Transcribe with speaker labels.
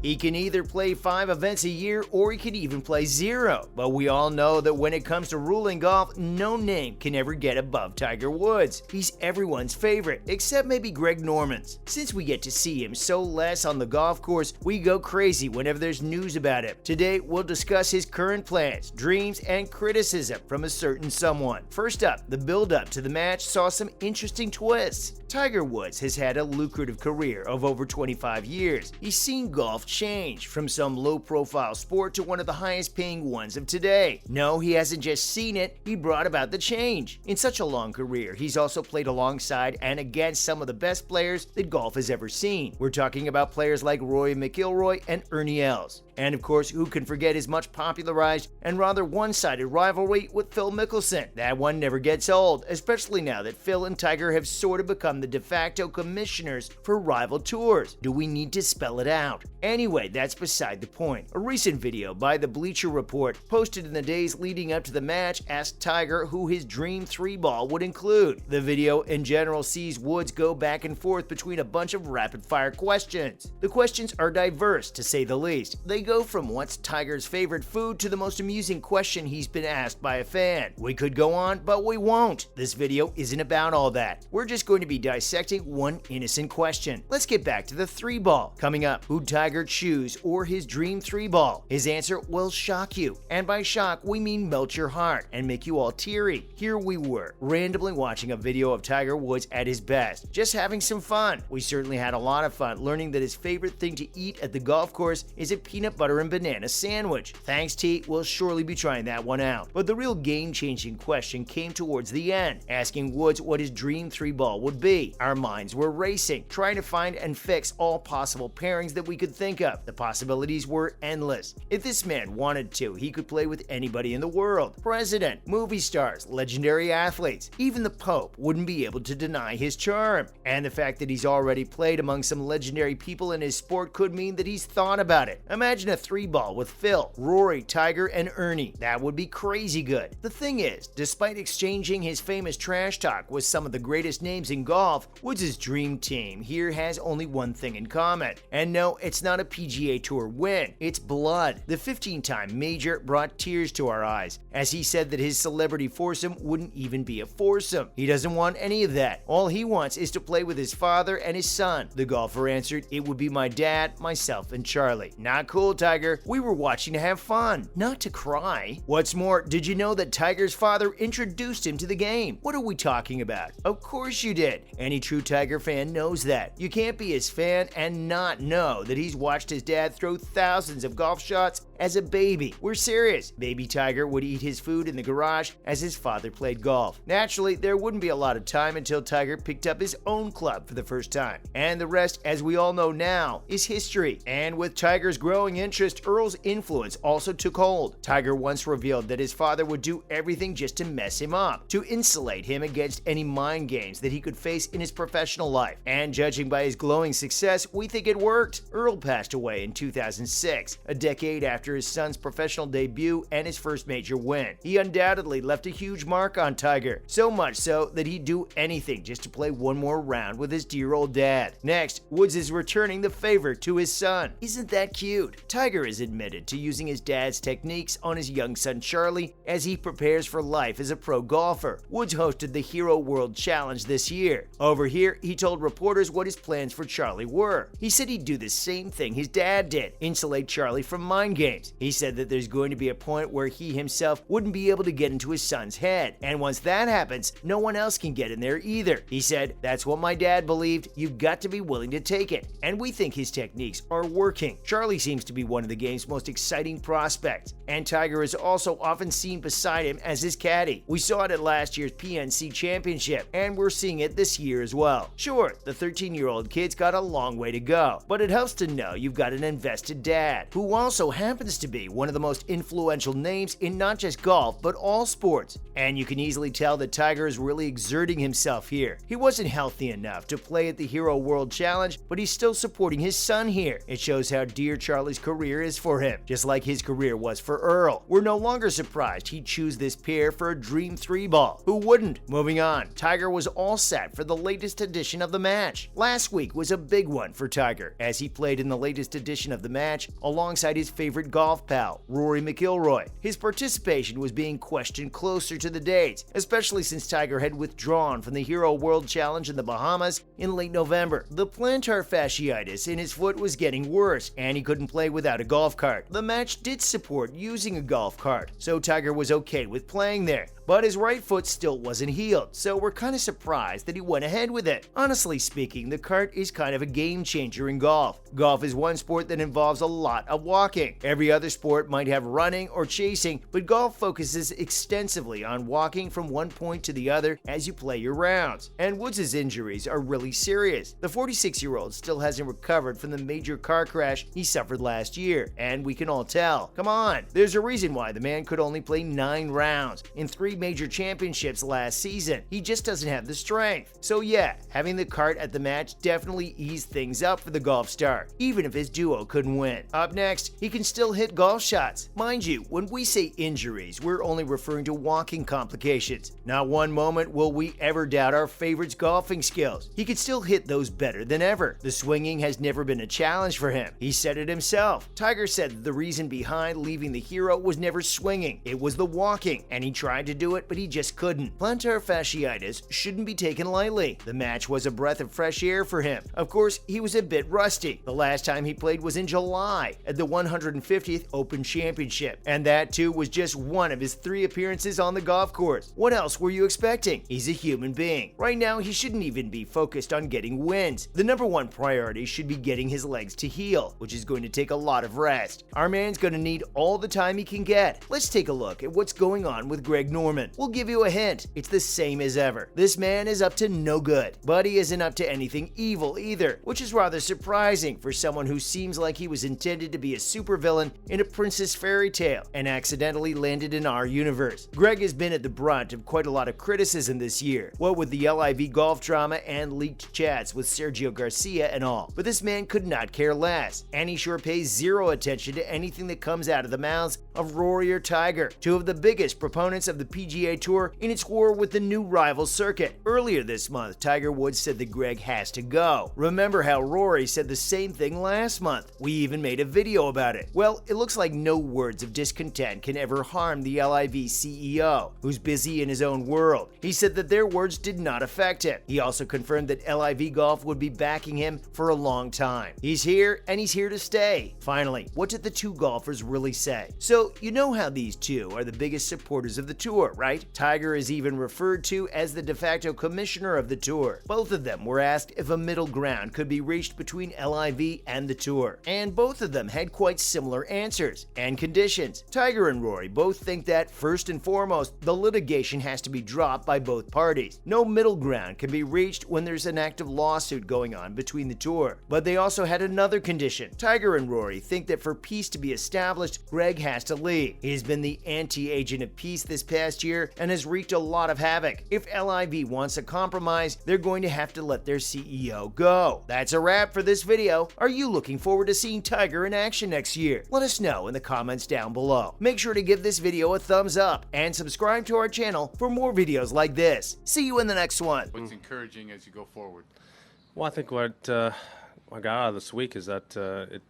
Speaker 1: He can either play 5 events a year or he can even play 0. But we all know that when it comes to ruling golf, no name can ever get above Tiger Woods. He's everyone's favorite, except maybe Greg Norman's. Since we get to see him so less on the golf course, we go crazy whenever there's news about him. Today, we'll discuss his current plans, dreams, and criticism from a certain someone. First up, the build-up to the match saw some interesting twists. Tiger Woods has had a lucrative career of over 25 years. He's seen golf change from some low-profile sport to one of the highest-paying ones of today. No, he hasn't just seen it, he brought about the change. In such a long career, he's also played alongside and against some of the best players that golf has ever seen. We're talking about players like Rory McIlroy and Ernie Els. And of course, who can forget his much popularized and rather one-sided rivalry with Phil Mickelson? That one never gets old, especially now that Phil and Tiger have sort of become the de facto commissioners for rival tours. Do we need to spell it out? Anyway, that's beside the point. A recent video by the Bleacher Report posted in the days leading up to the match asked Tiger who his dream 3-ball would include. The video in general sees Woods go back and forth between a bunch of rapid-fire questions. The questions are diverse, to say the least. They go from what's Tiger's favorite food to the most amusing question he's been asked by a fan. We could go on, but we won't. This video isn't about all that. We're just going to be dissecting one innocent question. Let's get back to the 3-ball. Coming up, who'd Tiger choose or his dream 3-ball? His answer will shock you. And by shock, we mean melt your heart and make you all teary. Here we were, randomly watching a video of Tiger Woods at his best, just having some fun. We certainly had a lot of fun learning that his favorite thing to eat at the golf course is a peanut butter and banana sandwich. Thanks, T, we'll surely be trying that one out. But the real game-changing question came towards the end, asking Woods what his dream 3-ball would be. Our minds were racing, trying to find and fix all possible pairings that we could think of. The possibilities were endless. If this man wanted to, he could play with anybody in the world. President, movie stars, legendary athletes, even the Pope wouldn't be able to deny his charm. And the fact that he's already played among some legendary people in his sport could mean that he's thought about it. Imagine a 3-ball with Phil, Rory, Tiger, and Ernie. That would be crazy good. The thing is, despite exchanging his famous trash talk with some of the greatest names in golf, Woods' dream team here has only one thing in common. And no, it's not a PGA Tour win, it's blood. The 15-time major brought tears to our eyes, as he said that his celebrity foursome wouldn't even be a foursome. He doesn't want any of that. All he wants is to play with his father and his son. The golfer answered, "It would be my dad, myself, and Charlie." Not cool, Tiger. We were watching to have fun, not to cry. What's more, did you know that Tiger's father introduced him to the game? What are we talking about? Of course you did. Any true Tiger fan knows that. You can't be his fan and not know that he's watched his dad throw thousands of golf shots as a baby. We're serious. Baby Tiger would eat his food in the garage as his father played golf. Naturally, there wouldn't be a lot of time until Tiger picked up his own club for the first time. And the rest, as we all know now, is history. And with Tiger's growing interest, Earl's influence also took hold. Tiger once revealed that his father would do everything just to mess him up, to insulate him against any mind games that he could face in his professional life. And judging by his glowing success, we think it worked. Earl passed away in 2006, a decade after his son's professional debut and his first major win. He undoubtedly left a huge mark on Tiger, so much so that he'd do anything just to play one more round with his dear old dad. Next, Woods is returning the favor to his son. Isn't that cute? Tiger is admitted to using his dad's techniques on his young son Charlie as he prepares for life as a pro golfer. Woods hosted the Hero World Challenge this year. Over here, he told reporters what his plans for Charlie were. He said he'd do the same thing his dad did, insulate Charlie from mind games. He said that there's going to be a point where he himself wouldn't be able to get into his son's head, and once that happens, no one else can get in there either. He said, "That's what my dad believed, you've got to be willing to take it." And we think his techniques are working. Charlie seems to be one of the game's most exciting prospects, and Tiger is also often seen beside him as his caddy. We saw it at last year's PNC Championship, and we're seeing it this year as well. Sure, the 13-year-old kid's got a long way to go, but it helps to know you've got an invested dad, who also happens to be one of the most influential names in not just golf, but all sports. And you can easily tell that Tiger is really exerting himself here. He wasn't healthy enough to play at the Hero World Challenge, but he's still supporting his son here. It shows how dear Charlie's career is for him, just like his career was for Earl. We're no longer surprised he'd choose this pair for a dream 3-ball. Who wouldn't? Moving on, Tiger was all set for the the latest edition of the match. Last week was a big one for Tiger, as he played in the latest edition of the match alongside his favorite golf pal, Rory McIlroy. His participation was being questioned closer to the dates, especially since Tiger had withdrawn from the Hero World Challenge in the Bahamas in late November. The plantar fasciitis in his foot was getting worse, and he couldn't play without a golf cart. The match did support using a golf cart, so Tiger was okay with playing there. But his right foot still wasn't healed, so we're kind of surprised that he went ahead with it. Honestly speaking, the cart is kind of a game changer in golf. Golf is one sport that involves a lot of walking. Every other sport might have running or chasing, but golf focuses extensively on walking from one point to the other as you play your rounds. And Woods' injuries are really serious. The 46-year-old still hasn't recovered from the major car crash he suffered last year, and we can all tell. Come on, there's a reason why the man could only play 9 rounds in 3 major championships last season. He just doesn't have the strength. So yeah, having the cart at the match definitely eased things up for the golf star, even if his duo couldn't win. Up next, he can still hit golf shots. Mind you, when we say injuries, we're only referring to walking complications. Not one moment will we ever doubt our favorite's golfing skills. He could still hit those better than ever. The swinging has never been a challenge for him. He said it himself. Tiger said that the reason behind leaving the Hero was never swinging, it was the walking, and he tried to do it, but he just couldn't. Plantar fasciitis shouldn't be taken lightly. The match was a breath of fresh air for him. Of course, he was a bit rusty. The last time he played was in July at the 150th Open Championship, and that too was just one of his 3 appearances on the golf course. What else were you expecting? He's a human being. Right now, he shouldn't even be focused on getting wins. The number one priority should be getting his legs to heal, which is going to take a lot of rest. Our man's going to need all the time he can get. Let's take a look at what's going on with Greg Norman. We'll give you a hint. It's the same as ever. This man is up to no good, but he isn't up to anything evil either, which is rather surprising for someone who seems like he was intended to be a supervillain in a princess fairy tale and accidentally landed in our universe. Greg has been at the brunt of quite a lot of criticism this year, what with the LIV golf drama and leaked chats with Sergio Garcia and all. But this man could not care less, and he sure pays zero attention to anything that comes out of the mouths of Rory or Tiger, 2 of the biggest proponents of the PGA Tour in its war with the new rival circuit. Earlier this month, Tiger Woods said that Greg has to go. Remember how Rory said the same thing last month? We even made a video about it. Well, it looks like no words of discontent can ever harm the LIV CEO, who's busy in his own world. He said that their words did not affect him. He also confirmed that LIV Golf would be backing him for a long time. He's here, and he's here to stay. Finally, what did the 2 golfers really say? So, you know how these 2 are the biggest supporters of the tour, right? Tiger is even referred to as the de facto commissioner of the tour. Both of them were asked if a middle ground could be reached between LIV and the tour, and both of them had quite similar answers and conditions. Tiger and Rory both think that, first and foremost, the litigation has to be dropped by both parties. No middle ground can be reached when there's an active lawsuit going on between the tour. But they also had another condition. Tiger and Rory think that for peace to be established, Greg has to leave. He has been the anti-agent of peace this past year and has wreaked a lot of havoc. If LIV wants a compromise, they're going to have to let their CEO go. That's a wrap for this video. Are you looking forward to seeing Tiger in action next year? Let us know in the comments down below. Make sure to give this video a thumbs up and subscribe to our channel for more videos like this. See you in the next one.
Speaker 2: What's encouraging as you go forward?
Speaker 3: Well, I think what I got out of this week is that